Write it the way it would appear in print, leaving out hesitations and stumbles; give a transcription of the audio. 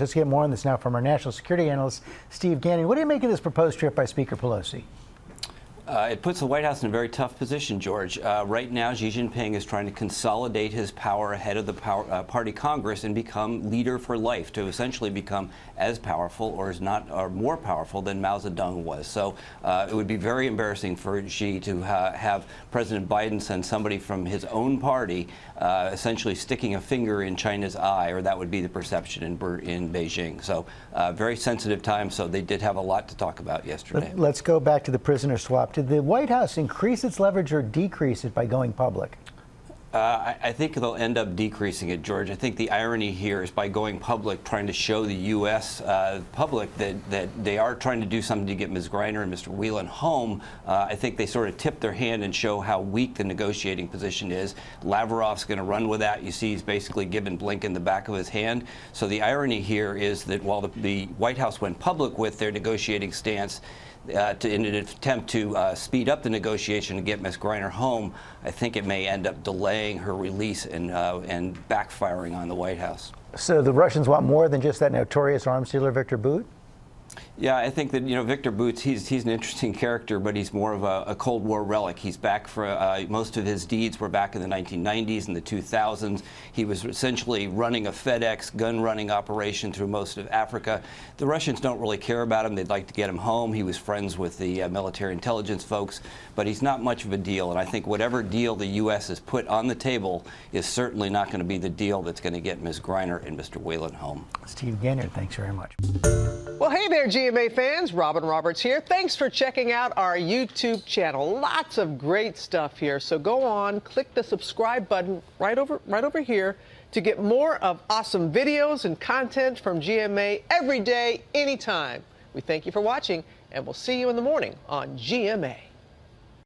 Let's get more on this now from our national security analyst, Steve Ganyard. What do you make of this proposed trip by Speaker Pelosi? It puts the White House in a very tough position, George. Right now, Xi Jinping is trying to consolidate his power ahead of the party Congress and become leader for life, to essentially become as powerful or more powerful than Mao Zedong was. So it would be very embarrassing for Xi to have President Biden send somebody from his own party essentially sticking a finger in China's eye, or that would be the perception in Beijing. So very sensitive time. So they did have a lot to talk about yesterday. Let's go back to the prisoner swap. Did the White House increase its leverage or decrease it by going public? I think they'll end up decreasing it, George. I think the irony here is by going public, trying to show the U.S. Public that they are trying to do something to get Ms. Griner and Mr. Whelan home. I think they sort of tip their hand and show how weak the negotiating position is. Lavrov's going to run with that. You see he's basically given Blinken the back of his hand. So the irony here is that while the White House went public with their negotiating stance, in an attempt to speed up the negotiation and get Ms. Griner home, I think it may end up delaying her release and backfiring on the White House. So the Russians want more than just that notorious arms dealer, Victor Bout? Yeah, I think that, Victor Bout, he's an interesting character, but he's more of a Cold War relic. He's back for most of his deeds were back in the 1990s and the 2000s. He was essentially running a FedEx gun running operation through most of Africa. The Russians don't really care about him. They'd like to get him home. He was friends with the military intelligence folks, but he's not much of a deal. And I think whatever deal the U.S. has put on the table is certainly not going to be the deal that's going to get Ms. Griner and Mr. Whelan home. Steve Ganyard, thanks very much. Well, hey there, GMA fans. Robin Roberts here. Thanks for checking out our YouTube channel. Lots of great stuff here. So go on, click the subscribe button right over here to get more of awesome videos and content from GMA every day, anytime. We thank you for watching, and we'll see you in the morning on GMA.